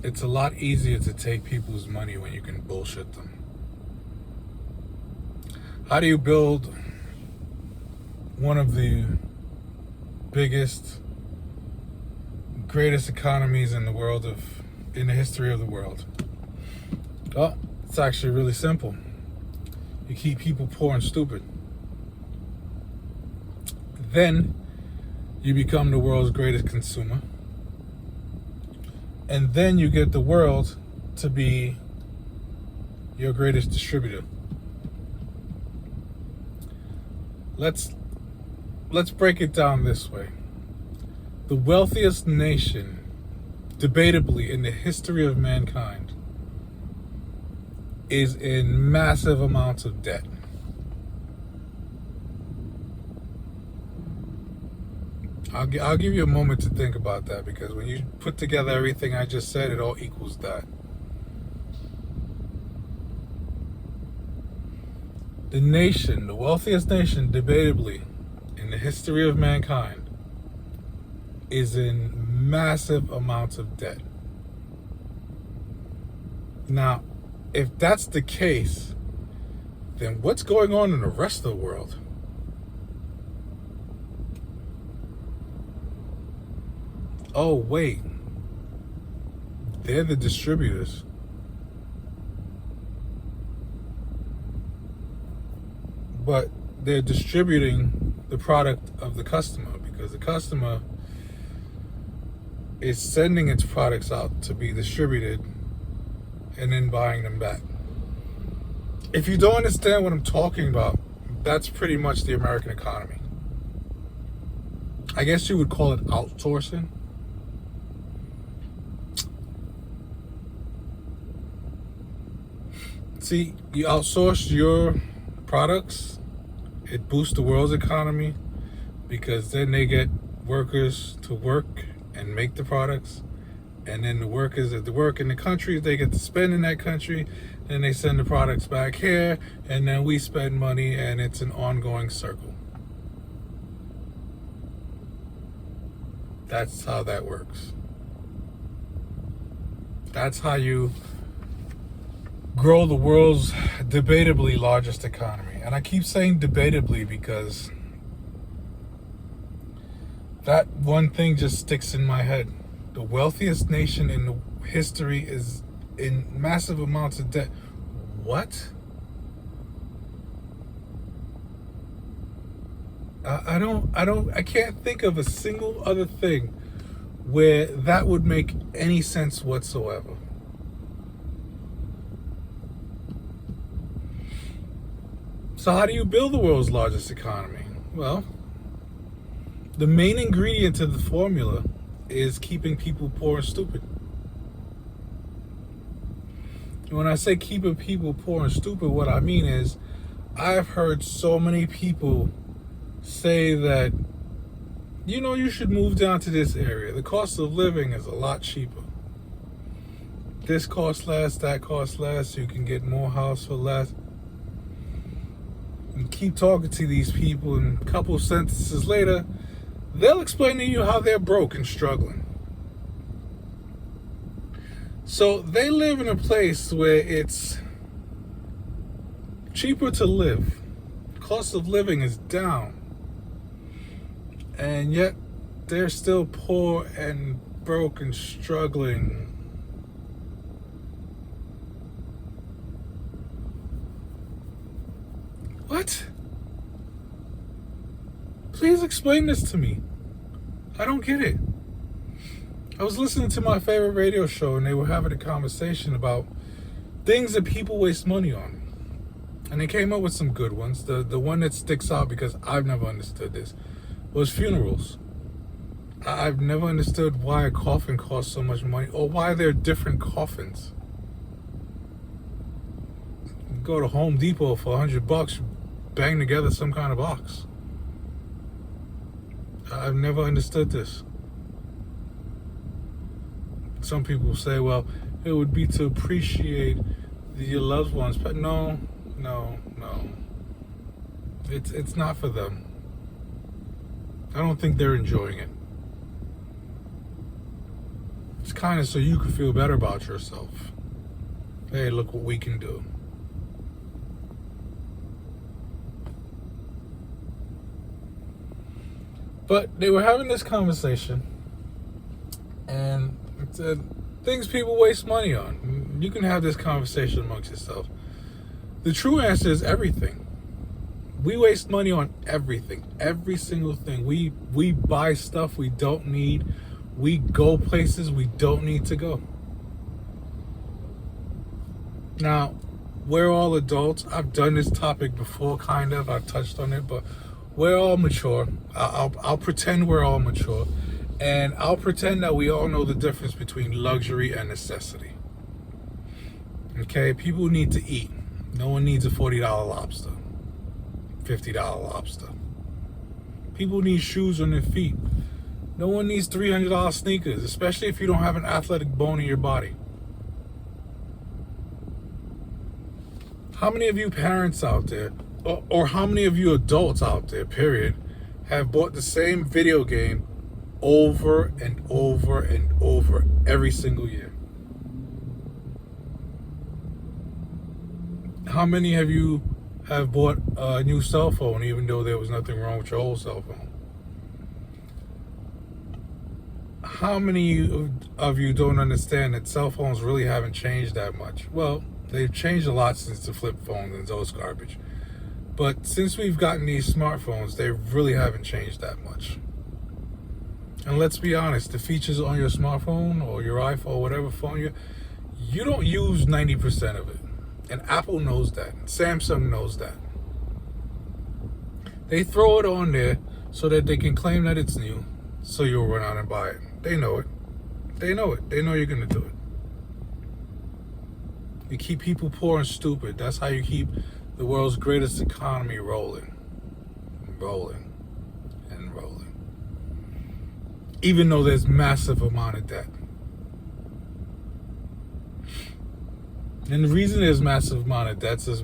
It's a lot easier to take people's money when you can bullshit them. How do you build one of the biggest, greatest economies in the history of the world? Well, it's actually really simple. You keep people poor and stupid. Then you become the world's greatest consumer. And then you get the world to be your greatest distributor. Let's break it down this way. The wealthiest nation, debatably in the history of mankind, is in massive amounts of debt. I'll give you a moment to think about that, because when you put together everything I just said, it all equals that. The wealthiest nation, debatably, in the history of mankind, is in massive amounts of debt. Now, if that's the case, then what's going on in the rest of the world? Oh, wait. They're the distributors. But they're distributing the product of the customer, because the customer is sending its products out to be distributed and then buying them back. If you don't understand what I'm talking about, that's pretty much the American economy. I guess you would call it outsourcing. See, you outsource your products, it boosts the world's economy, because then they get workers to work and make the products, and then the workers that work in the country, they get to spend in that country, then they send the products back here, and then we spend money, and it's an ongoing circle. That's how that works. That's how you grow the world's debatably largest economy. And I keep saying debatably because that one thing just sticks in my head. The wealthiest nation in the history is in massive amounts of debt. What? I can't think of a single other thing where that would make any sense whatsoever. So how do you build the world's largest economy? Well, the main ingredient to the formula is keeping people poor and stupid. And when I say keeping people poor and stupid, what I mean is I've heard so many people say that, you should move down to this area. The cost of living is a lot cheaper. This costs less, that costs less. You can get more house for less. And keep talking to these people, and a couple of sentences later, they'll explain to you how they're broke and struggling. So they live in a place where it's cheaper to live. Cost of living is down. And yet they're still poor and broke and struggling. What? Please explain this to me. I don't get it. I was listening to my favorite radio show, and they were having a conversation about things that people waste money on. And they came up with some good ones. The one that sticks out, because I've never understood this, was funerals. I've never understood why a coffin costs so much money, or why there are different coffins. You go to Home Depot for $100, bang together some kind of box. I've never understood this. Some people say, well, it would be to appreciate your loved ones, but no. It's not for them. I don't think they're enjoying it. It's kind of so you can feel better about yourself. Hey, look what we can do. But they were having this conversation, and it said things people waste money on. You can have this conversation amongst yourself. The true answer is everything. We waste money on everything, every single thing. We buy stuff we don't need. We go places we don't need to go. Now, we're all adults. I've done this topic before, kind of. I've touched on it, but we're all mature. I'll pretend we're all mature. And I'll pretend that we all know the difference between luxury and necessity. Okay? People need to eat. No one needs a $40 lobster, $50 lobster. People need shoes on their feet. No one needs $300 sneakers, especially if you don't have an athletic bone in your body. How many of you parents out there, or how many of you adults out there, period, have bought the same video game over and over and over every single year? How many of you have bought a new cell phone even though there was nothing wrong with your old cell phone? How many of you don't understand that cell phones really haven't changed that much? Well, they've changed a lot since the flip phones and those garbage. But since we've gotten these smartphones, they really haven't changed that much. And let's be honest, the features on your smartphone or your iPhone, whatever phone you don't use 90% of it. And Apple knows that. Samsung knows that. They throw it on there so that they can claim that it's new, so you'll run out and buy it. They know it. They know it. They know you're going to do it. You keep people poor and stupid. That's how you keep the world's greatest economy rolling. Rolling. And rolling. Even though there's massive amount of debt. And the reason there's massive amount of debts is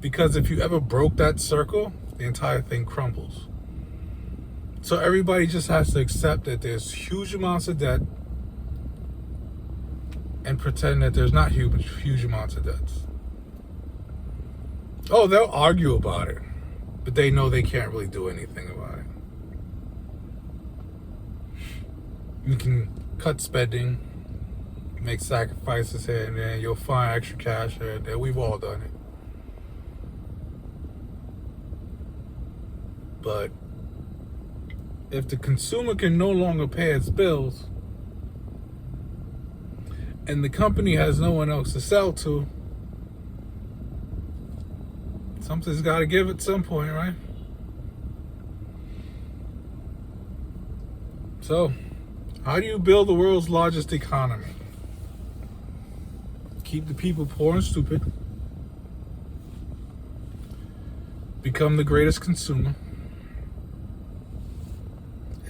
because if you ever broke that circle, the entire thing crumbles. So everybody just has to accept that there's huge amounts of debt and pretend that there's not huge amounts of debts. Oh, they'll argue about it, but they know they can't really do anything about it. You can cut spending, make sacrifices here and there. You'll find extra cash here and there. We've all done it. But if the consumer can no longer pay its bills and the company has no one else to sell to, something's got to give at some point, right? So, how do you build the world's largest economy? Keep the people poor and stupid. Become the greatest consumer.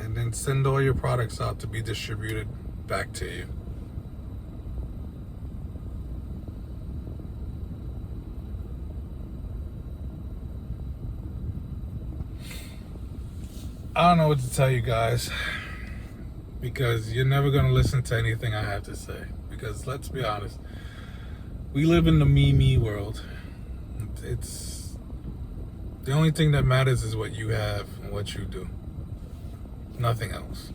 And then send all your products out to be distributed back to you. I don't know what to tell you guys, because you're never going to listen to anything I have to say. Because let's be honest, we live in the me world. It's the only thing that matters is what you have and what you do. Nothing else.